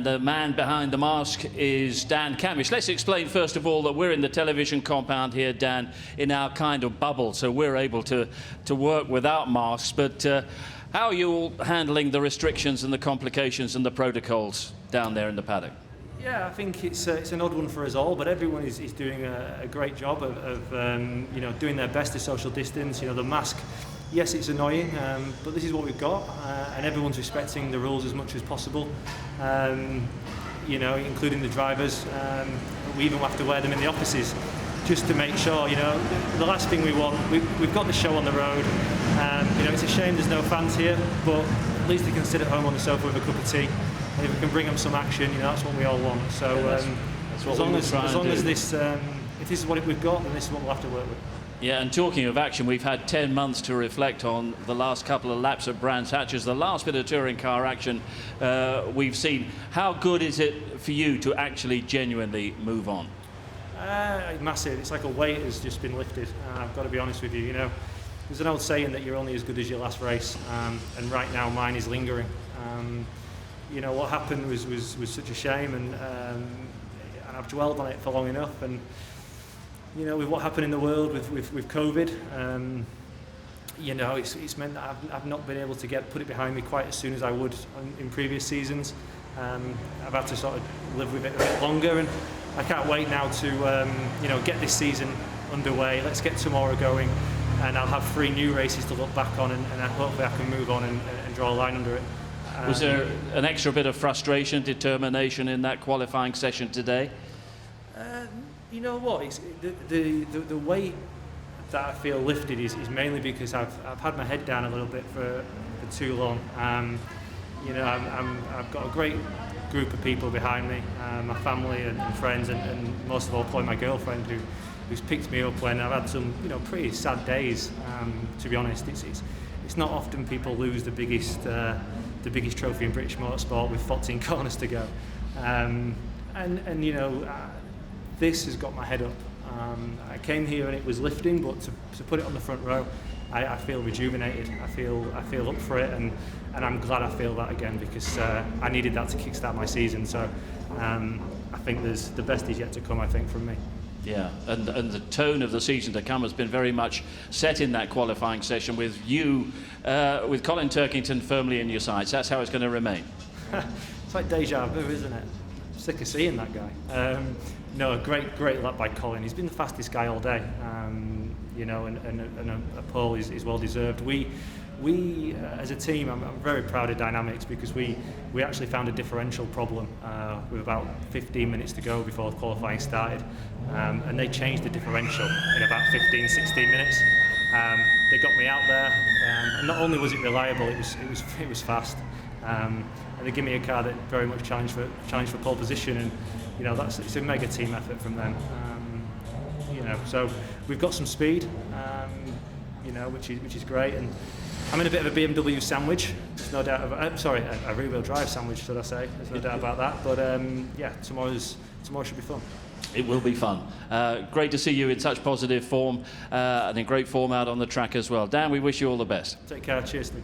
The man behind the mask is Dan Cammish. Let's explain first of all that we're in the television compound here, Dan, in our kind of bubble, so we're able to work without masks. But how are you all handling the restrictions and the complications and the protocols down there in the paddock? Yeah, I think it's an odd one for us all, but everyone is doing a great job of you know, doing their best to social distance. You know, the mask, yes, it's annoying, but this is what we've got, and everyone's respecting the rules as much as possible. You know, including the drivers. We even have to wear them in the offices just to make sure. You know, the last thing we want, we've got the show on the road. You know, it's a shame there's no fans here, but at least they can sit at home on the sofa with a cup of tea. And if we can bring them some action, you know, that's what we all want. So that's what as long as this, if this is what we've got, then this is what we'll have to work with. Yeah, and talking of action, we've had 10 months to reflect on the last couple of laps at Brands Hatches, the last bit of touring car action we've seen. How good is it for you to actually genuinely move on? Massive. It's like a weight has just been lifted. I've got to be honest with you. You know, there's an old saying that you're only as good as your last race, and right now mine is lingering. You know, what happened was such a shame, and I've dwelled on it for long enough. And you know, with what happened in the world with COVID, you know, it's meant that I've not been able to put it behind me quite as soon as I would in previous seasons. I've had to sort of live with it a bit longer, and I can't wait now to you know, get this season underway. Let's get tomorrow going, and I'll have 3 new races to look back on, and hopefully I can move on and draw a line under it. Was there an extra bit of frustration, determination in that qualifying session today? You know what? It's the weight that I feel lifted is mainly because I've had my head down a little bit for too long. You know, I've got a great group of people behind me, my family and friends, and most of all, probably my girlfriend who's picked me up when I've had some, you know, pretty sad days. To be honest, it's not often people lose the biggest trophy in British motorsport with 14 corners to go, and you know. This has got my head up. I came here and it was lifting, but to put it on the front row, I feel rejuvenated. I feel up for it, and I'm glad I feel that again, because I needed that to kickstart my season. So I think the best is yet to come, I think, from me. Yeah, and the tone of the season to come has been very much set in that qualifying session with you, with Colin Turkington firmly in your sights. That's how it's going to remain. It's like deja vu, isn't it? I'm sick of seeing that guy. No, a great lap by Colin. He's been the fastest guy all day, you know, and a pole is well deserved. We as a team, I'm very proud of Dynamics, because we actually found a differential problem with about 15 minutes to go before qualifying started, and they changed the differential in about 15-16 minutes. They got me out there, and not only was it reliable, it was fast. And they give me a car that very much challenged for pole position, and you know, it's a mega team effort from them. You know, so we've got some speed, you know, which is great, and I'm in a bit of a BMW sandwich. There's no doubt about. Sorry, a rear-wheel drive sandwich, should I say? There's no doubt about that. But yeah, tomorrow should be fun. It will be fun. Great to see you in such positive form and in great form out on the track as well. Dan, we wish you all the best. Take care. Cheers, Steve.